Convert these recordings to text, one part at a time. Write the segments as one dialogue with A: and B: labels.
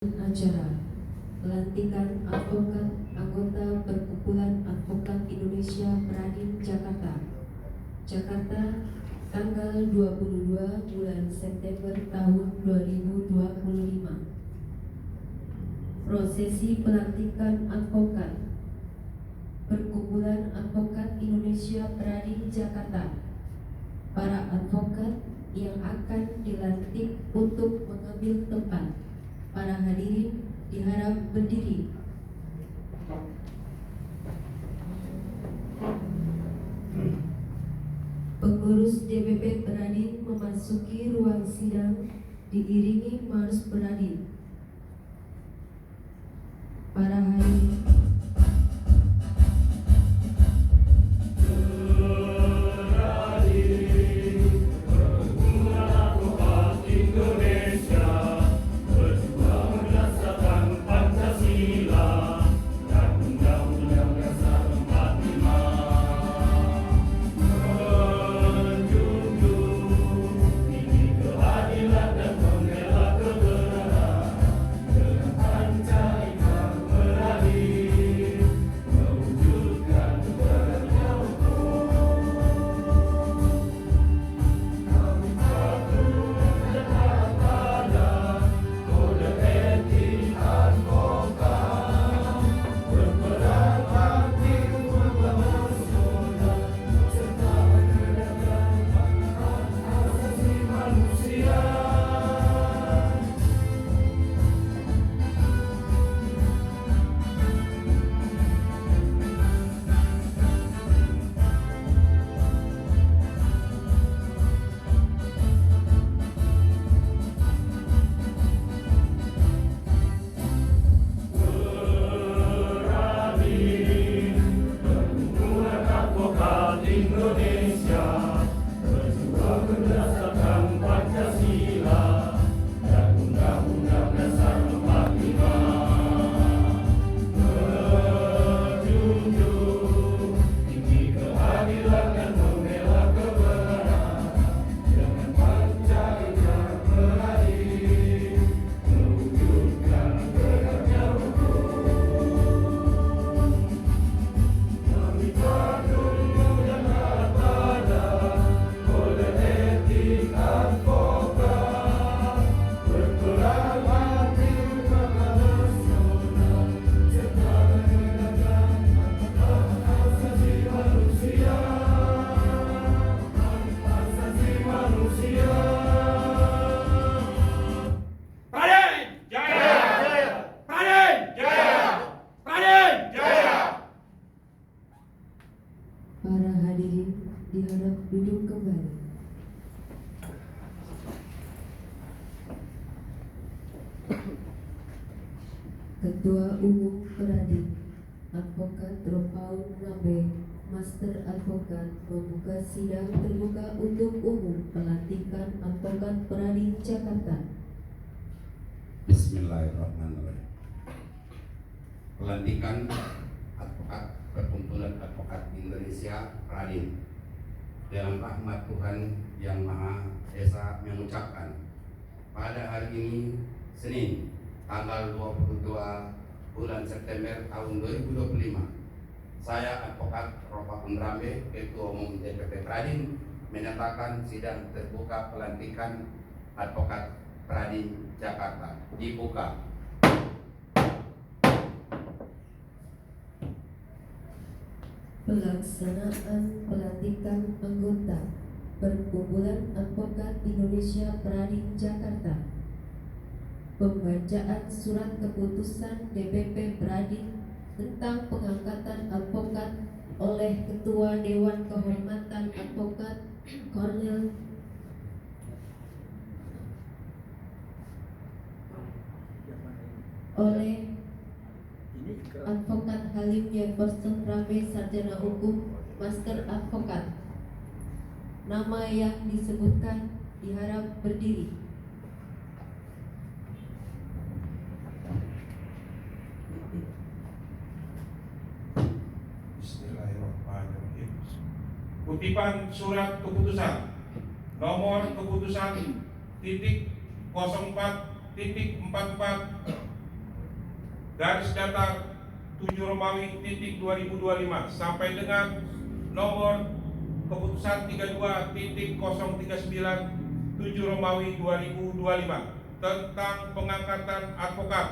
A: Acara pelantikan advokat anggota Perkumpulan Advokat Indonesia Peradin Jakarta, tanggal 22 bulan September tahun 2025. Prosesi pelantikan advokat Perkumpulan Advokat Indonesia Peradin Jakarta. Para advokat yang akan dilantik untuk mengambil tempat. Para hadirin diharap berdiri. Pengurus DPP Peradin memasuki ruang sidang diiringi Mars Peradin. Para hadirin diharap duduk kembali. Ketua Umum Peradin, Advokat Ropaun Rambe, Master Advokat, membuka sidang terbuka untuk umum pelantikan Advokat Peradin Jakarta.
B: Bismillahirrahmanirrahim. Pelantikan advokat Perkumpulan Advokat Indonesia Peradin. Dalam rahmat Tuhan Yang Maha Esa mengucapkan, pada hari ini Senin tanggal 22 bulan September tahun 2025, saya Advokat Ropaun Rambe, Ketua Umum DPP Peradin, menyatakan sidang terbuka pelantikan Advokat Peradin Jakarta dibuka.
A: Pelaksanaan pelantikan anggota Perkumpulan Advokat Indonesia Peradin Jakarta. Pembacaan surat keputusan DPP Peradin tentang pengangkatan advokat oleh Ketua Dewan Kehormatan Advokat Kornel oleh Advokat Halim Jefferson Rambe, Sarjana Hukum, Master Advokat. Nama yang disebutkan diharap berdiri.
C: Bismillahirrahmanirrahim. Kutipan surat keputusan nomor keputusan titik 04 titik 44 garis datar 7 Romawi titik 2025 sampai dengan nomor keputusan 32 titik 039 7 Romawi 2025 tentang pengangkatan advokat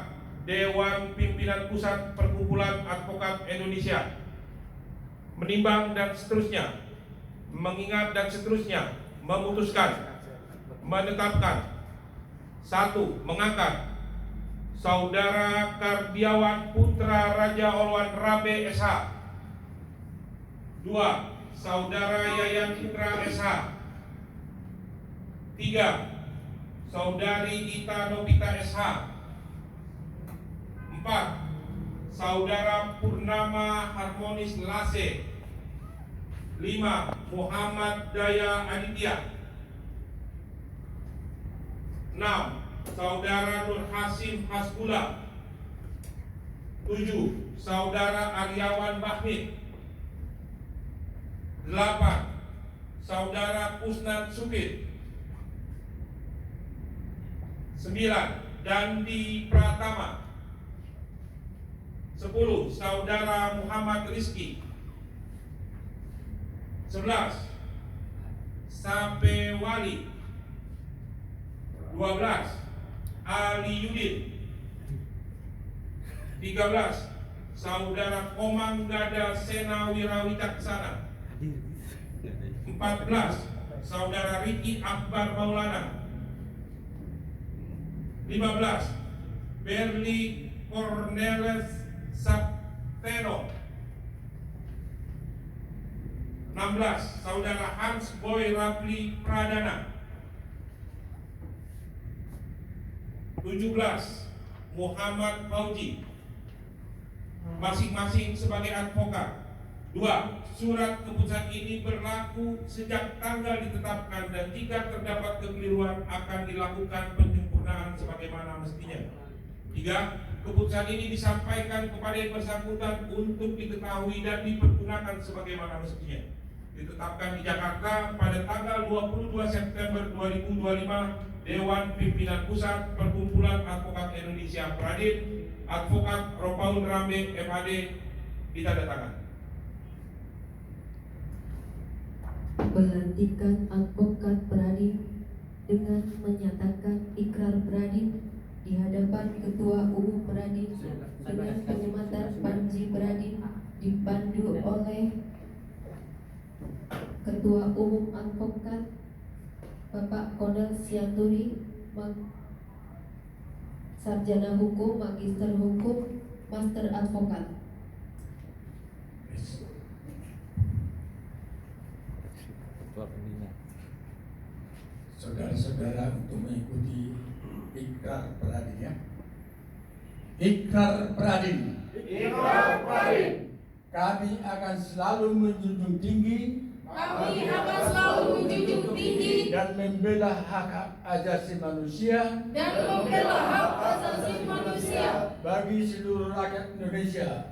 C: Dewan Pimpinan Pusat Perkumpulan Advokat Indonesia, menimbang dan seterusnya, mengingat dan seterusnya, memutuskan, menetapkan, 1. Mengangkat Saudara Kardiawan Putra Raja Olwan Rabe SH. 2. Saudara Yayan Putra SH. 3. Saudari Ita Novita SH. 4. Saudara Purnama Harmonis Lase. 5. Muhammad Daya Aditya. 6. Saudara Nur Hasim Hasbullah. 7. Saudara Aryawan Bahmid. 8. Saudara Kusnan Supit. 9. Dandi Pratama. 10. Saudara Muhammad Rizki. 11. Sape Wali. 12. Ali Yudin. 13. Saudara Komang Gada Sena Wirawicaksana. 14. Saudara Riki Akbar Maulana. 15. Berli Cornelis Sapteno. 16. Saudara Hans Boy Rapli Pradana. 17. Muhammad Fauji, masing-masing sebagai advokat. 2. Surat keputusan ini berlaku sejak tanggal ditetapkan dan jika terdapat kekeliruan akan dilakukan penyempurnaan sebagaimana mestinya. 3. Keputusan ini disampaikan kepada yang bersangkutan untuk diketahui dan dipergunakan sebagaimana mestinya. Ditetapkan di Jakarta pada tanggal 22 September 2025. Dewan Pimpinan Pusat Perkumpulan Advokat Indonesia Pradin, Advokat Ropaun Rambe MHD, ditandatangan.
A: Pelantikan Advokat Pradin dengan menyatakan ikrar Pradin di hadapan Ketua Umum Pradin dengan penyematan Panji Pradin dipandu oleh Ketua Umum Advokat Bapak Konel Sianturi, Sarjana Hukum, Magister Hukum, Master Advokat.
D: Saudara-saudara untuk mengikuti ikrar Pradin ya. Ikrar Pradin.
E: Ikrar Pradin.
D: Kami akan selalu menjunjung tinggi dan membela hak asasi manusia bagi seluruh rakyat Indonesia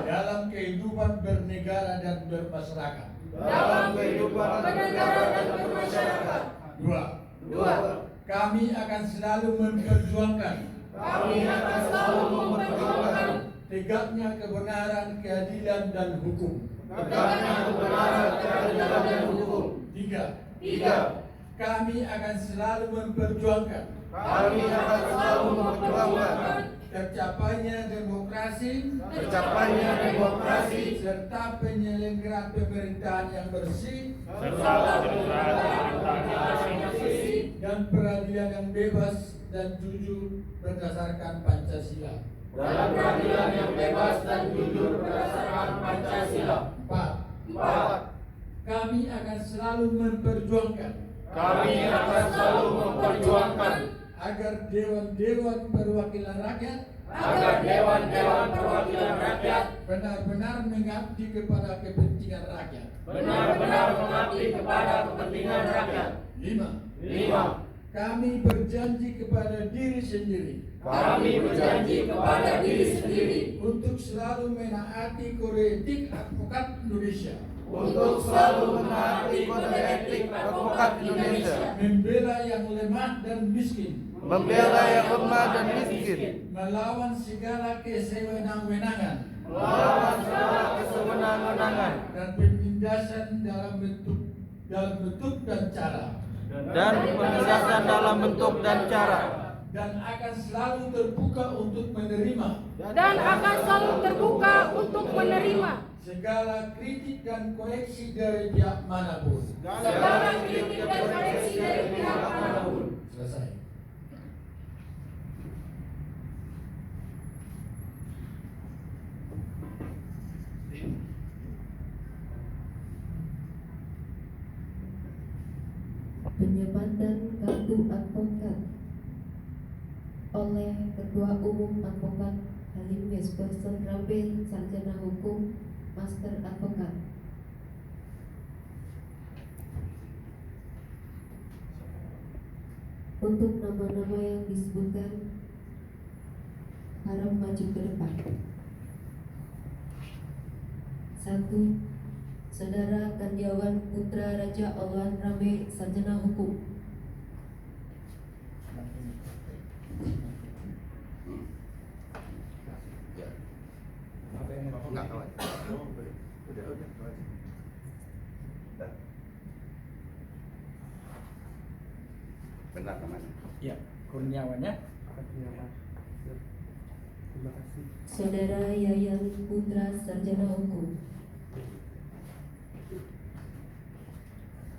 D: dalam kehidupan bernegara dan bermasyarakat. 2. Kami akan selalu memperjuangkan tegaknya kebenaran, keadilan dan hukum. 3. Kami akan selalu memperjuangkan tercapainya demokrasi serta penyelenggaraan pemerintahan yang bersih dan peradilan yang bebas dan jujur berdasarkan Pancasila. 4. Kami akan selalu memperjuangkan agar dewan-dewan perwakilan rakyat benar-benar mengabdi kepada kepentingan rakyat. 5. Kami berjanji kepada diri sendiri untuk selalu menaati kode etik advokat Indonesia. Membela yang lemah dan miskin.
E: miskin,
D: melawan segala kesewenang-wenangan
E: melawan segala kesewenang-wenangan
D: dan penindasan dalam bentuk dan cara,
E: dan penindasan dalam bentuk dan cara,
D: dan akan selalu terbuka untuk menerima segala kritik dan koreksi dari pihak manapun. Selesai.
A: Penyebatan kartu advokat oleh Ketua Umum Advokat Halim Yusperson Rambe, Sarjana Hukum, Master Advokat. Untuk nama-nama yang disebutkan harap maju ke depan. 1. Saudara Kandiawan Putra Raja Olwan Rambe, Sarjana Hukum.
B: Enggak kawan. Benar teman.
F: Ya, Kurniawannya.
A: Saudara Yayan Putra Sarjana Hukum.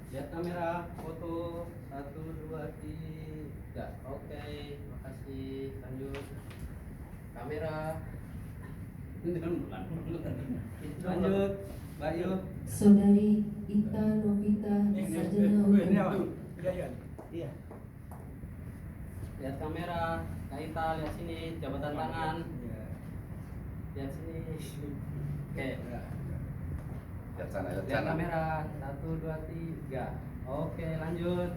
G: Lihat kamera, foto 1, 2, 3. Oke, makasih. Lanjut. Kamera. Lanjut, Mbak Yu.
A: Saudari Ita Novita Sarjana Hukum.
F: Iya.
G: Lihat kamera, Kak Ita, lihat sini, jabatan tangan. Lihat sini. Oke.
B: Lihat sana, lihat
G: Lihat
B: sana.
G: kamera, 1, 2, 3. Oke, lanjut.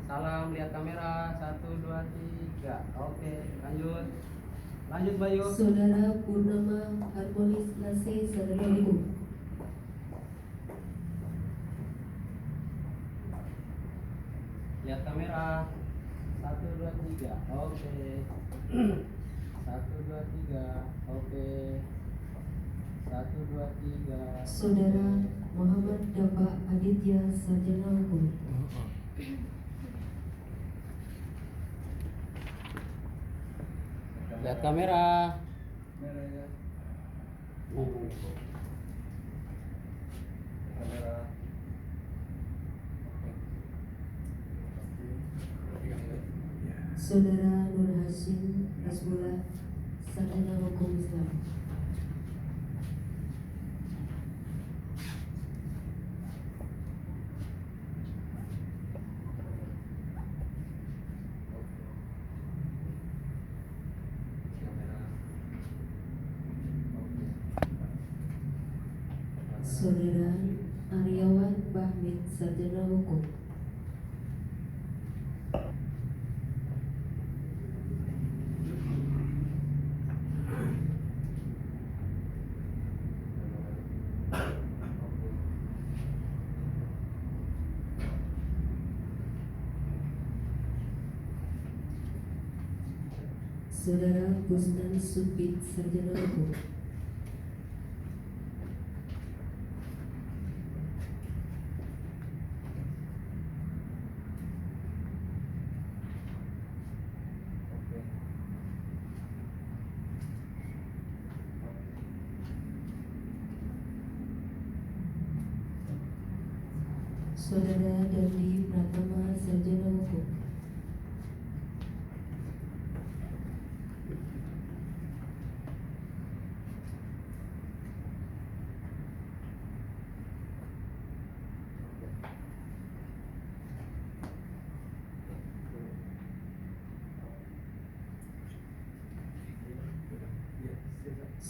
G: Salam, lihat kamera, 1, 2, 3. Oke, lanjut. Lanjut, Bayu.
A: Saudara Purnama Harmonis Lase Sarjana Hukum.
G: Lihat kamera, 1, 2, 3. Oke. 1, 2, 3. Oke. 1, 2, 3.
A: Saudara Muhammad Dapa Aditya Sarjana Hukum.
G: Lihat kamera.
A: Saudara Nur Hashim Hasbullah Sarjana Hukum Islam. Saudara Aryawan Bahmid Sarjana Hukum. Saudara Busnan Supit Sarjana Hukum. Saudara Dandi Pratama Sarjana Hukum.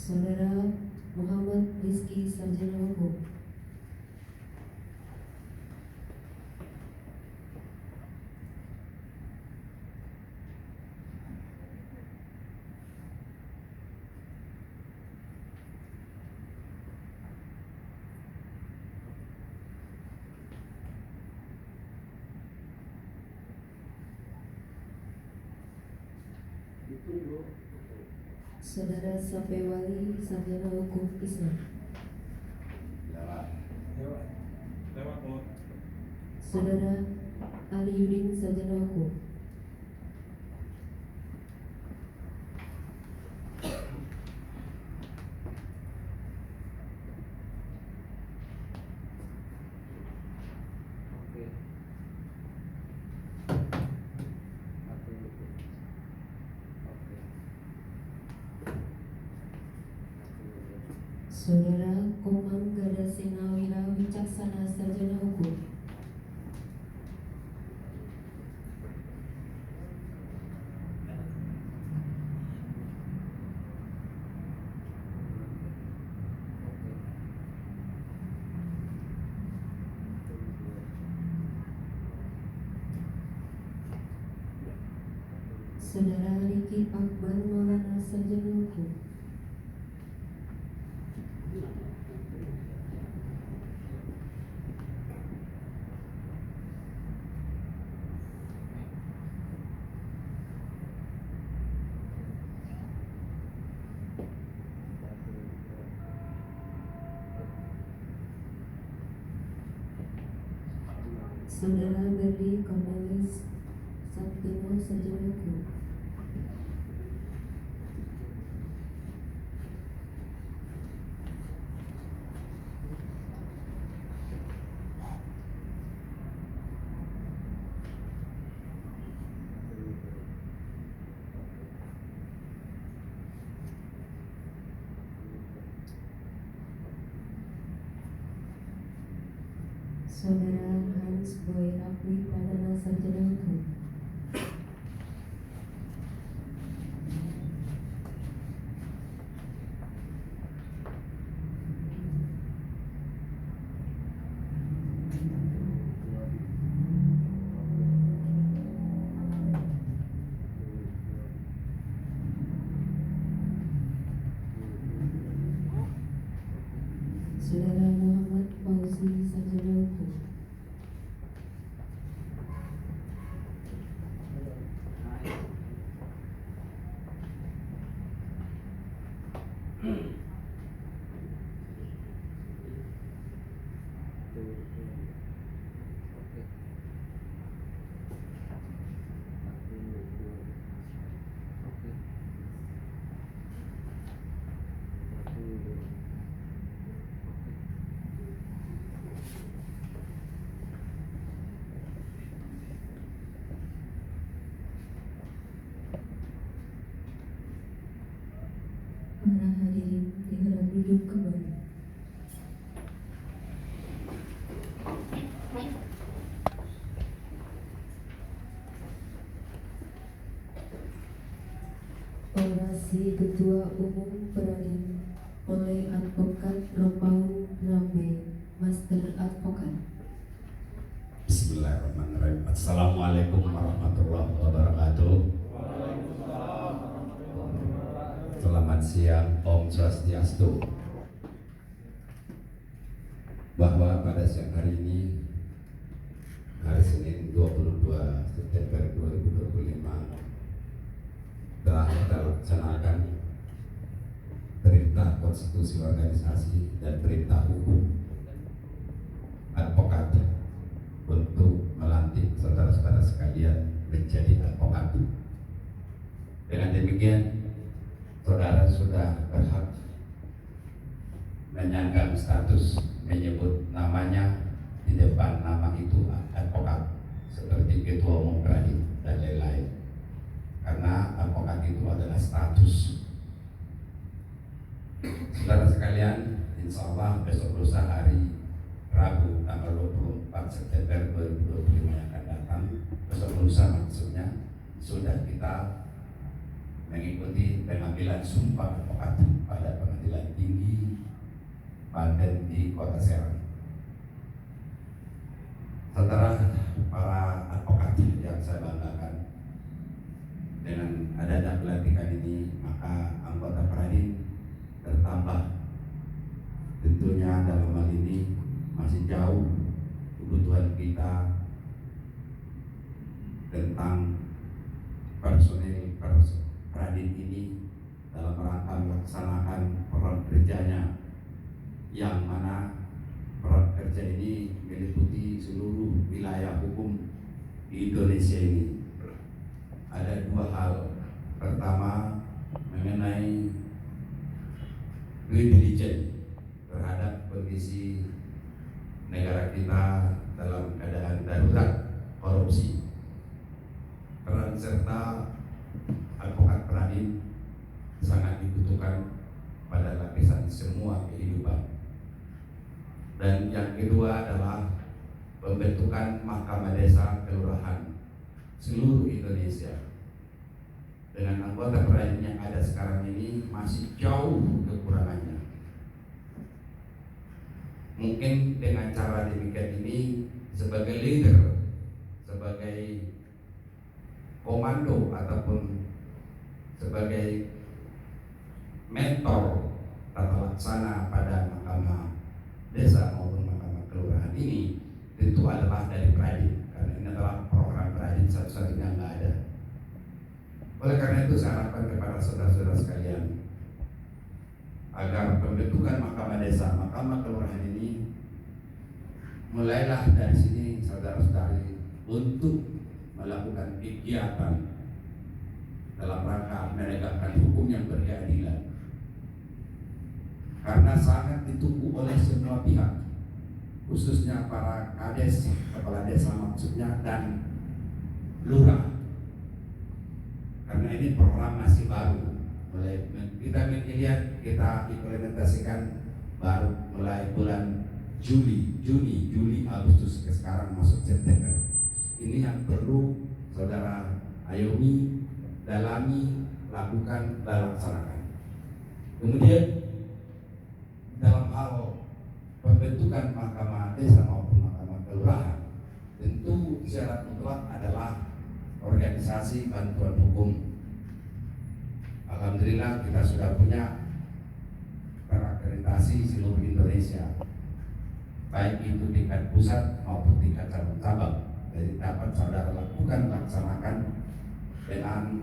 A: Saudara Muhammad Rizki Sarjana Hukum. Saudara Sapewali, sarjana hukum Islam.
B: Lewat.
C: Lewat Bu.
A: Saudara Ali Yudin, sarjana hukum.
G: Oke. Oke.
A: Saudara Komang Gadasena Wira Wicaksana, sarjana hukum. Saudara Riki Akbar Maulana, sarjana hukum. Saudara Berdi Cornelis Sabtono, sarjana hukum. Saudara Hans Boy Rapli Pradana, sarjana hukum. Saudara Muhammad Fauzi, sarjana hukum. Para hadirin diharap duduk kembali. Orasi Ketua Umum Peradin oleh Advokat Rompaun Rambe, Master Advokat.
B: Bismillahirrahmanirrahim. Assalamualaikum warahmatullahi wabarakatuh. Selamat siang, Om Swastiastu. Bahwa pada siang hari ini, hari Senin 22 September 2025, telah kita laksanakan perintah konstitusi organisasi dan perintah hukum advokat untuk melantik saudara-saudara sekalian menjadi advokat. Dengan demikian, saudara sudah berhak menyandang status menyebut namanya di depan nama itu advokat, seperti ketua umum Peradin dan lain-lain. Karena advokat itu adalah status. Saudara sekalian, insya Allah besok lusa hari Rabu tanggal 24 September 2025 yang akan datang, besok lusa maksudnya, sudah kita mengikuti pengambilan sumpah advokat pada Pengadilan Tinggi Banten di Kota Serang. Setelah para advokat yang saya banggakan, dengan adanya pelantikan ini, maka anggota Peradin bertambah. Tentunya dalam hal ini masih jauh kebutuhan kita tentang personil Peradin melaksanakan program kerjanya, yang mana program kerja ini meliputi seluruh wilayah hukum di Indonesia ini. Ada dua hal. Pertama, mengenai due diligence terhadap kondisi negara kita dalam keadaan darurat korupsi. Peran serta advokat Pradin sangat dibutuhkan pada lapisan semua kehidupan. Dan yang kedua adalah pembentukan mahkamah desa kelurahan seluruh Indonesia. Dengan anggota Pradin yang ada sekarang ini masih jauh kekurangannya. Mungkin dengan cara demikian ini sebagai leader, sebagai komando ataupun sebagai mentor tata laksana pada mahkamah desa maupun mahkamah kelurahan ini tentu adalah dari Pradin, karena ini adalah program Pradin satu-satunya nggak ada. Oleh karena itu saya harapkan kepada saudara-saudara sekalian agar pembentukan mahkamah desa, mahkamah kelurahan ini mulailah dari sini saudara-saudari untuk melakukan kegiatan dalam rangka menegakkan hukum yang berkeadilan, karena sangat ditunggu oleh semua pihak, khususnya para kades, kepala desa maksudnya, dan lurah. Karena ini program masih baru, mulai kita melihat kita implementasikan baru mulai bulan Juli, Agustus, sekarang masuk September. Ini yang perlu saudara ayomi, dalami, lakukan, dan laksanakan. Kemudian dalam hal pembentukan mahkamah desa maupun mahkamah kelurahan, tentu syarat mutlak adalah organisasi bantuan hukum. Alhamdulillah kita sudah punya terakreditasi seluruh Indonesia, baik itu tingkat pusat maupun tingkat cabang-cabang. Jadi dapat saudara lakukan, laksanakan dengan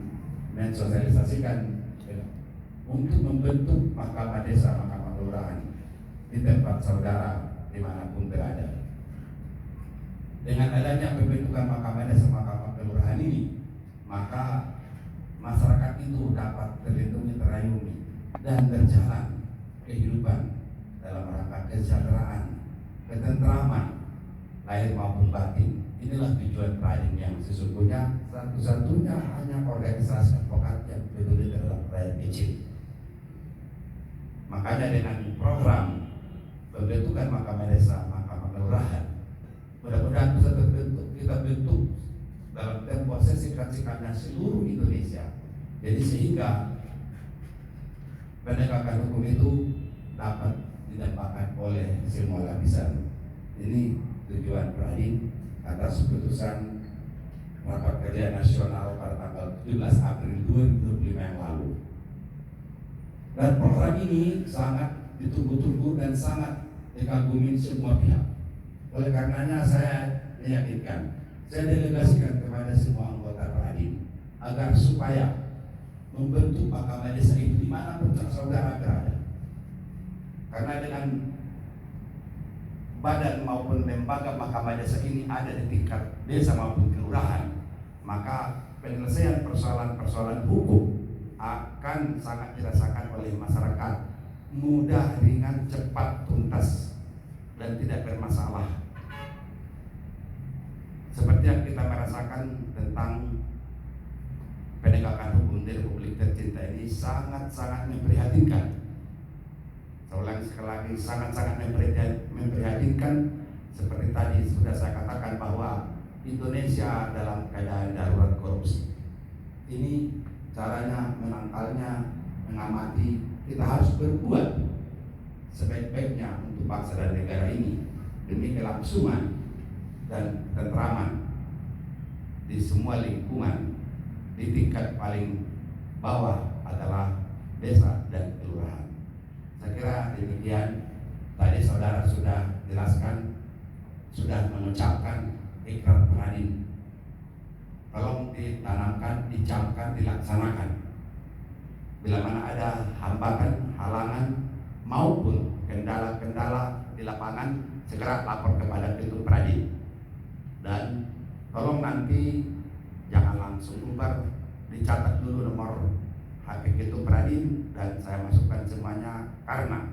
B: mensosialisasikan untuk membentuk mahkamah desa, mahkamah kelurahan di tempat saudara dimanapun berada. Dengan adanya pembentukan mahkamah desa, mahkamah kelurahan ini, maka masyarakat itu dapat terlindungi, terayungi, dan berjalan kehidupan dalam rangka kesejahteraan, ketentraman, lahir maupun batin. Inilah tujuan Pradin yang sesungguhnya satu-satunya hanya organisasi advokat yang peduli terhadap rakyat kecil. Makanya dengan program pembentukan mahkamah desa, mahkamah kelurahan, mudah-mudahan bisa kita bentuk dalam tempo singkat-singkatnya seluruh Indonesia. Jadi sehingga penegakan hukum itu dapat didapatkan oleh semua lapisan. Ini tujuan Pradin atas keputusan rapat kerja nasional pada tanggal 17 April 2025 yang lalu. Dan program ini sangat ditunggu-tunggu dan sangat dikagumi semua pihak. Oleh karenanya saya meyakinkan, saya delegasikan kepada semua anggota Pradin agar supaya membentuk mahkamah desa itu dimanapun saudara berada. Karena dengan badan maupun lembaga mahkamah desa ini ada di tingkat desa maupun kelurahan, maka penyelesaian persoalan-persoalan hukum akan sangat dirasakan oleh masyarakat, mudah, ringan, cepat, tuntas, dan tidak bermasalah. Seperti yang kita merasakan tentang penegakan hukum di Republik tercinta ini sangat-sangat memprihatinkan. Saya ulangi sekali lagi, sangat-sangat memprihatinkan. Seperti tadi sudah saya katakan bahwa Indonesia dalam keadaan darurat korupsi. Ini caranya menangkalnya, mengamati. Kita harus berbuat sebaik-baiknya untuk bangsa dan negara ini demi kelangsungan dan ketentraman di semua lingkungan. Di tingkat paling bawah adalah desa dan kelurahan. Saya kira demikian. Tadi saudara sudah jelaskan, sudah mengucapkan ikrar Pradin. Tolong ditanamkan, dicamkan, dilaksanakan. bila mana ada hambatan, halangan maupun kendala-kendala di lapangan, segera lapor kepada Ketua Pradin. Dan tolong nanti jangan langsung bubar, dicatat dulu nomor HP Ketua Pradin dan saya masukkan semuanya, karena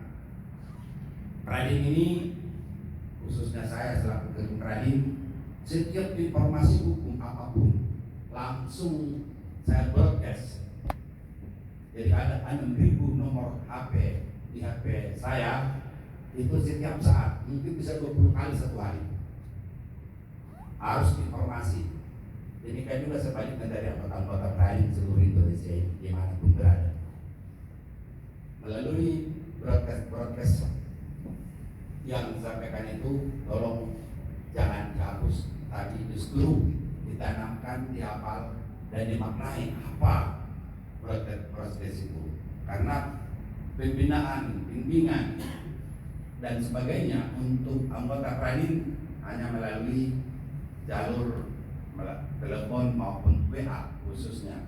B: Pradin ini, khususnya saya selaku Ketua Pradin, setiap informasi hukum apapun langsung saya broadcast. Jadi ada 6.000 nomor HP di HP saya itu setiap saat, mungkin bisa 20 kali satu hari harus informasi. Demikian juga sebaliknya dari anggota-anggota Pradin seluruh Indonesia dimanapun berada. Melalui broadcast yang disampaikan itu, tolong jangan dihapus, tapi justru ditanamkan, dihafal dan dimaknai apa proses itu. Karena pembinaan, bimbingan dan sebagainya untuk anggota Pradin hanya melalui jalur telepon maupun WA khususnya.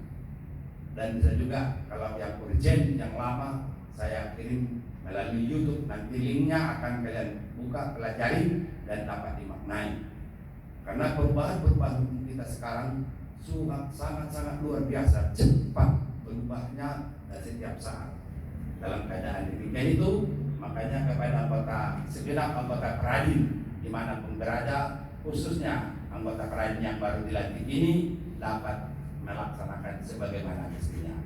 B: Dan bisa juga kalau yang urgent, yang lama, saya kirim melalui YouTube. Nanti linknya akan kalian buka, pelajari dan dapat dimaknai. Karena perubahan hukum kita sekarang sangat-sangat luar biasa, cepat berubahnya dan setiap saat. Dalam keadaan demikian itu, makanya kepada segenap anggota Pradin dimanapun berada, khususnya anggota Pradin yang baru dilantik ini, dapat melaksanakan sebagaimana mestinya.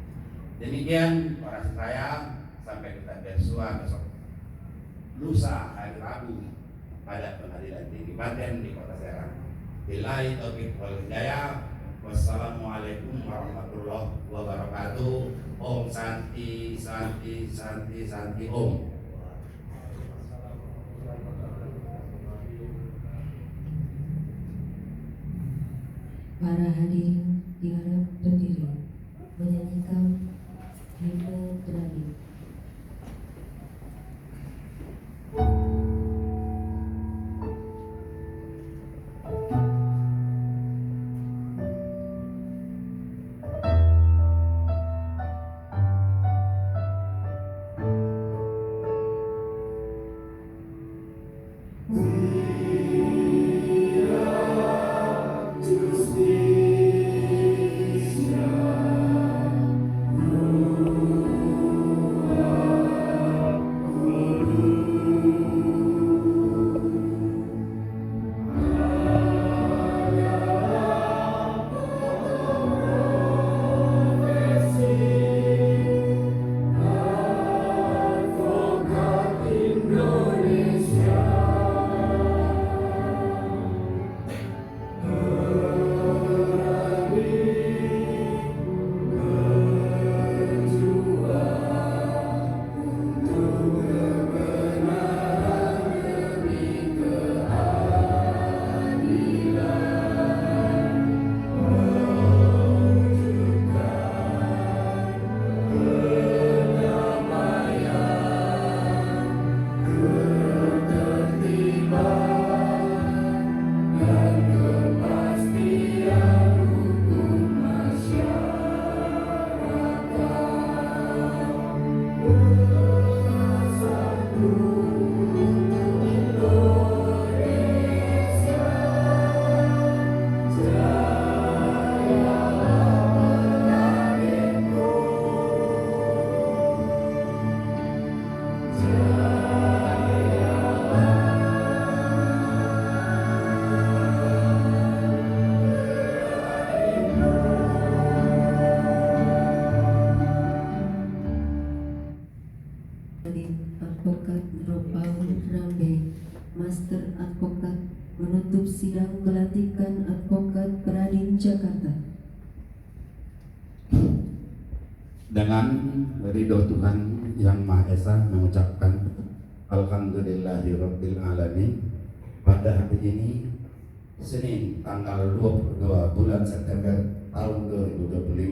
B: Demikian orasi saya, sampai kita bersua besok lusa hari Rabu pada Pengadilan Tinggi Banten di Kota Serang. Billahi taufiq wal hidayah. Wassalamualaikum warahmatullahi wabarakatuh. Om Santi Santi Santi Santi Om.
A: Para hadirin diharap berdiri menyanyikan himne Pradin. Advokat Ropaul Rambe, Master Advokat, menutup sidang pelantikan Advokat Pradin Jakarta.
B: Dengan ridho Tuhan Yang Maha Esa mengucapkan Alhamdulillahirabbil alamin. Pada hari ini Senin tanggal 22 bulan September tahun 2025,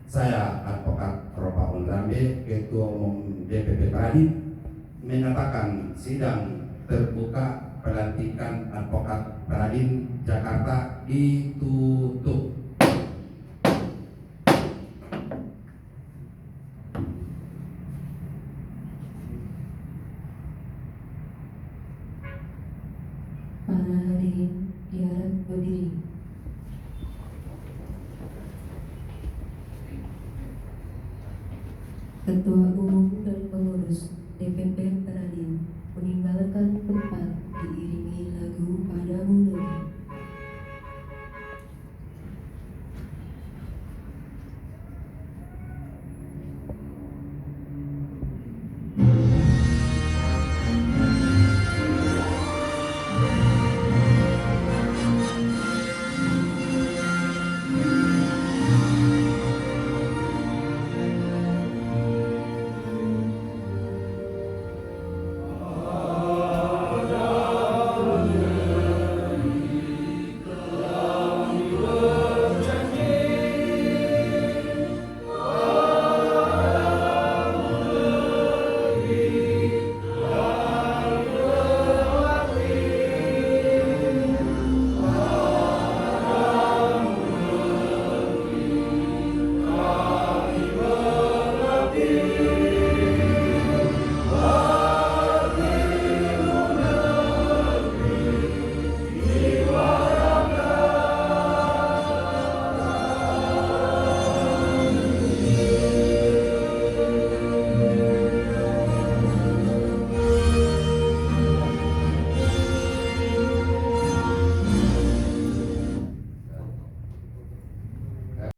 B: saya Advokat Ropaul Rambe, Ketua Umum DPP Pradin, menyatakan sidang terbuka pelantikan Advokat Pradin Jakarta ditutup.
A: Ketua Umum dan Pengurus DPP Peradin meninggalkan tempat diiringi lagu Padamu Negeri.